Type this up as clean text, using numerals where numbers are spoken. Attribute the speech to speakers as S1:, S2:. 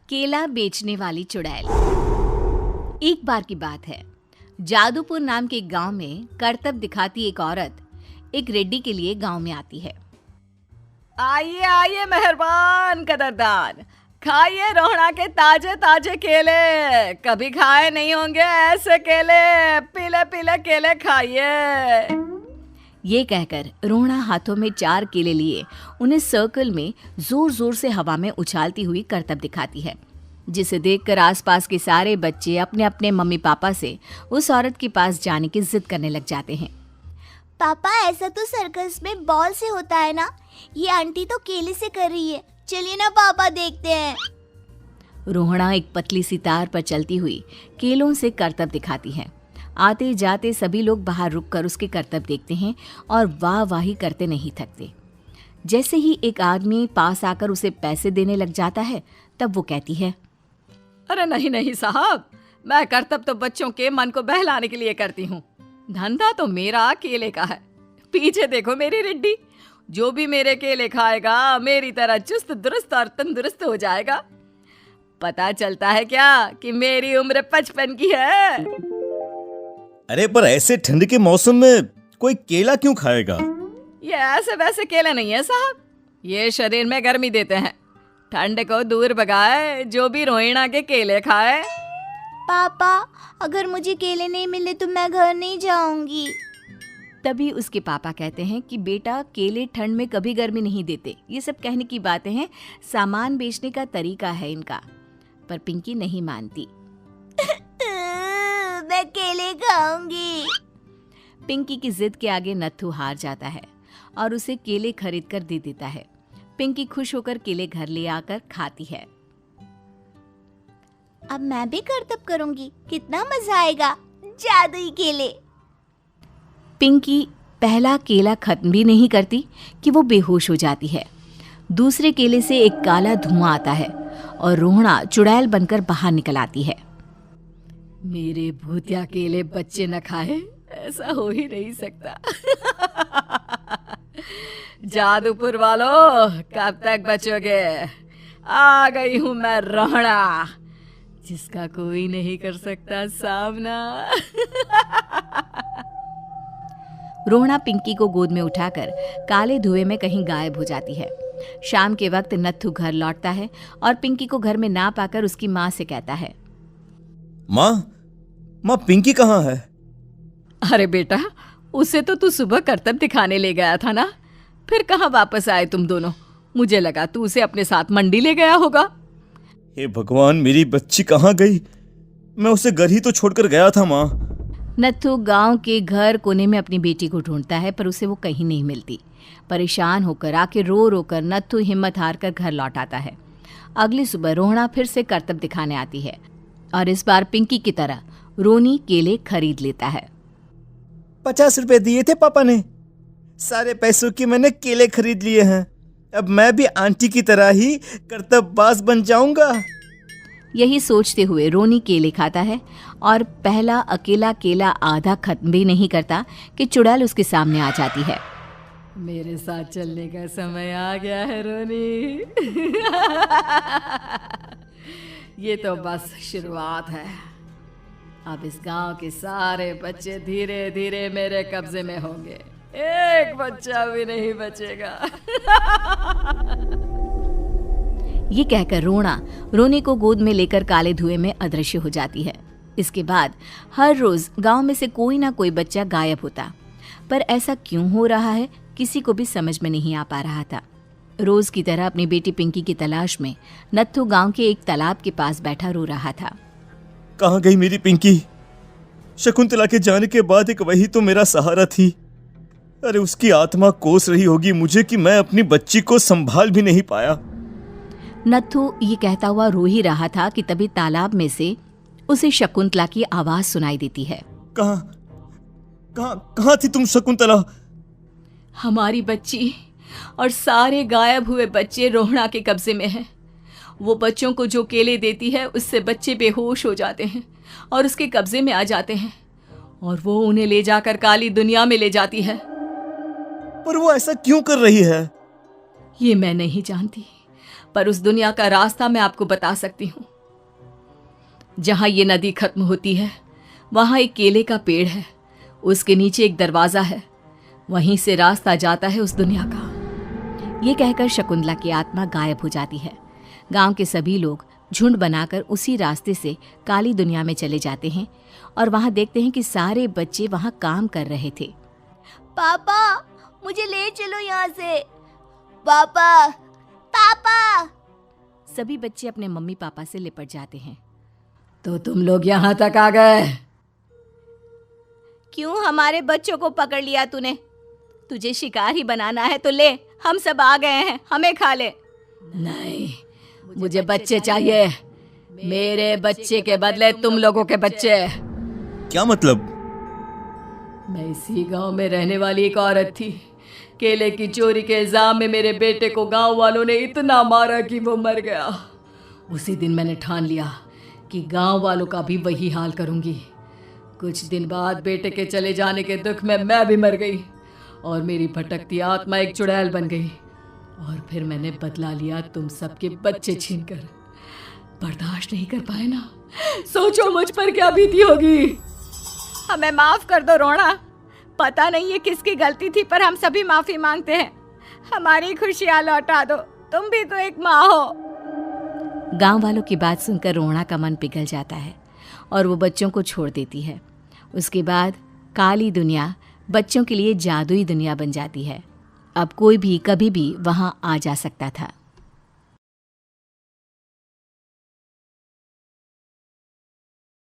S1: केला बेचने वाली चुड़ैल। एक बार की बात है, जादूपुर नाम के एक गांव में करतब दिखाती एक औरत एक रेड्डी के लिए गांव में आती है।
S2: आइए आइए मेहरबान कदरदान, खाइए रोहड़ा के ताजे ताजे केले। कभी खाए नहीं होंगे ऐसे केले। पीले पीले केले खाइए।
S1: ये कहकर रोहड़ा हाथों में 4 केले लिए उन्हें सर्कल में जोर जोर से हवा में उछालती हुई करतब दिखाती है, जिसे देखकर आसपास के सारे बच्चे अपने अपने मम्मी पापा से उस औरत के पास जाने की जिद करने लग जाते हैं।
S3: पापा, ऐसा तो सर्कस में बॉल से होता है ना, ये आंटी तो केले से कर रही है। चलिए ना पापा, देखते हैं।
S1: रोहड़ा एक पतली सी तार पर चलती हुई केलों से करतब दिखाती है। आते जाते सभी लोग बाहर रुककर उसके करतब देखते हैं और वाह वाही करते नहीं थकते। जैसे ही एक आदमी पास आकर उसे पैसे देने लग जाता है, तब वो कहती है,
S2: अरे नहीं नहीं साहब, मैं करतब तो बच्चों के मन को बहलाने के लिए करती हूँ। धंधा तो मेरा केले का है। पीछे देखो मेरी रिड्डी, जो भी मेरे केले खाएगा मेरी तरह चुस्त दुरुस्त और तंदुरुस्त हो जाएगा। पता चलता है क्या कि मेरी उम्र 55 की है।
S4: अरे पर ऐसे ठंड के मौसम में कोई केला क्यों खाएगा?
S2: ये ऐसे वैसे केले नहीं है साहब, ये शरीर में गर्मी देते हैं। ठंड को दूर भगाए जो भी रोहिणा के केले खाए।
S3: पापा, अगर मुझे केले नहीं मिले तो मैं घर नहीं जाऊंगी।
S1: तभी उसके पापा कहते हैं कि बेटा, केले ठंड में कभी गर्मी नहीं देते। ये सब कहने की बातें हैं, सामान बेचने का तरीका है इनका। पर पिंकी नहीं मानती।
S3: मैं केले खाऊंगी।
S1: पिंकी की जिद के आगे नत्थू हार जाता है और उसे केले खरीद कर दे देता है। पिंकी खुश होकर केले घर ले आकर खाती है।
S3: अब मैं भी करतब करूंगी, कितना मजा आएगा। जादुई केले।
S1: पिंकी पहला केला खत्म भी नहीं करती कि वो बेहोश हो जाती है। दूसरे केले से एक काला धुआं आता है और रोहड़ा चुड़ैल बनकर बाहर निकल आती है।
S2: मेरे भूतिया केले बच्चे न खाए, ऐसा हो ही नहीं सकता। जादूपुर वालों, कब तक बचोगे? आ गई हूं मैं रोहड़ा, जिसका कोई नहीं कर सकता सामना।
S1: रोहड़ा पिंकी को गोद में उठाकर काले धुएं में कहीं गायब हो जाती है। शाम के वक्त नत्थू घर लौटता है और पिंकी को घर में ना पाकर उसकी माँ से कहता है,
S4: माँ पिंकी कहाँ है?
S2: अरे बेटा, उसे तो तू सुबह करतब दिखाने ले गया था ना, फिर कहाँ वापस आए तुम दोनों? मुझे लगा तू उसे अपने साथ मंडी ले गया होगा।
S4: हे भगवान, मेरी बच्ची कहाँ गई? मैं उसे घर ही तो छोड़कर गया था माँ।
S1: नत्थू गांव के घर कोने में अपनी बेटी को ढूंढता है, पर उसे वो कहीं नहीं मिलती। परेशान होकर आखिर रो रो कर नत्थू हिम्मत हार कर घर लौट आता है। अगली सुबह रोहड़ा फिर से करतब दिखाने आती है और इस बार पिंकी की तरह रोनी केले खरीद लेता है।
S4: 50 रुपए दिए थे पापा ने, सारे पैसों की मैंने केले खरीद लिए हैं। अब मैं भी आंटी की तरह ही करतबबाज बन जाऊंगा।
S1: यही सोचते हुए रोनी केले खाता है और पहला अकेला केला आधा खत्म भी नहीं करता कि चुड़ैल उसके सामने आ जाती है।
S2: मेरे साथ चलने का समय आ गया है रोनी। ये तो बस शुरुआत है। अब इस गांव के सारे बच्चे धीरे धीरे मेरे कब्जे में होंगे, एक बच्चा भी नहीं बचेगा।
S1: ये कहकर रोना रोनी को गोद में लेकर काले धुएं में अदृश्य हो जाती है। इसके बाद हर रोज गांव में से कोई ना कोई बच्चा गायब होता, पर ऐसा क्यों हो रहा है किसी को भी समझ में नहीं आ पा रहा था। रोज की तरह अपनी बेटी पिंकी की तलाश में नत्थू गांव के एक तालाब के पास बैठा रो रहा था।
S4: कहाँ गई मेरी पिंकी? शकुंतला के जाने के बाद एक वही तो मेरा सहारा थी। अरे उसकी आत्मा कोस रही होगी मुझे कि मैं अपनी बच्ची को संभाल भी नहीं पाया।
S1: नत्थू ये कहता हुआ रो ही रहा था कि तभी तालाब में से उसे शकुंतला की आवाज सुनाई देती है।
S4: कहाँ थी तुम शकुंतला?
S2: हमारी बच्ची और सारे गायब हुए बच्चे रोहड़ा के कब्जे में हैं। वो बच्चों को जो केले देती है उससे बच्चे बेहोश हो जाते हैं और उसके कब्जे में आ जाते हैं और वो उन्हें ले जाकर काली दुनिया में ले जाती है।
S4: पर वो ऐसा क्यों कर रही है?
S2: ये मैं नहीं जानती, पर उस दुनिया का रास्ता मैं आपको बता सकती हूँ। जहाँ ये नदी खत्म होती है वहाँ एक केले का पेड़ है, उसके नीचे एक दरवाज़ा है, वहीं से रास्ता जाता है उस दुनिया का।
S1: ये कहकर शकुंतला की आत्मा गायब हो जाती है। गांव के सभी लोग झुंड बनाकर उसी रास्ते से काली दुनिया में चले जाते हैं और वहां देखते हैं कि सारे बच्चे वहां काम कर रहे थे।
S3: पापा मुझे ले चलो यहाँ से। पापा पापा।
S1: सभी बच्चे अपने मम्मी पापा से लिपट जाते हैं।
S2: तो तुम लोग यहाँ तक आ गए?
S1: क्यों हमारे बच्चों को पकड़ लिया तूने? तुझे शिकार ही बनाना है तो ले, हम सब आ गए हैं, हमें खा ले।
S2: नहीं, मुझे बच्चे चाहिए। मेरे बच्चे के बदले तुम लोगों के बच्चे।
S4: क्या मतलब?
S2: मैं इसी गांव में रहने वाली एक औरत थी। केले की चोरी के इल्जाम में मेरे बेटे को गांव वालों ने इतना मारा कि वो मर गया। उसी दिन मैंने ठान लिया कि गांव वालों का भी वही हाल करूंगी। कुछ दिन बाद बेटे के चले जाने के दुख में मैं भी मर गई और मेरी भटकती आत्मा एक चुड़ैल बन गई। और फिर मैंने बदला लिया तुम सबके बच्चे छीनकर। बर्दाश्त नहीं कर पाए ना? सोचो मुझ पर क्या बीती होगी।
S1: हमें माफ कर दो रोना। पता नहीं ये किसकी गलती थी, पर हम सभी माफी मांगते हैं। हमारी खुशियां लौटा दो, तुम भी तो एक माँ हो। गांव वालों की बात सुनकर रोना का मन पिघल जाता है और वो बच्चों को छोड़ देती है। उसके बाद काली दुनिया बच्चों के लिए जादुई दुनिया बन जाती है। अब कोई भी कभी भी वहां आ जा सकता था।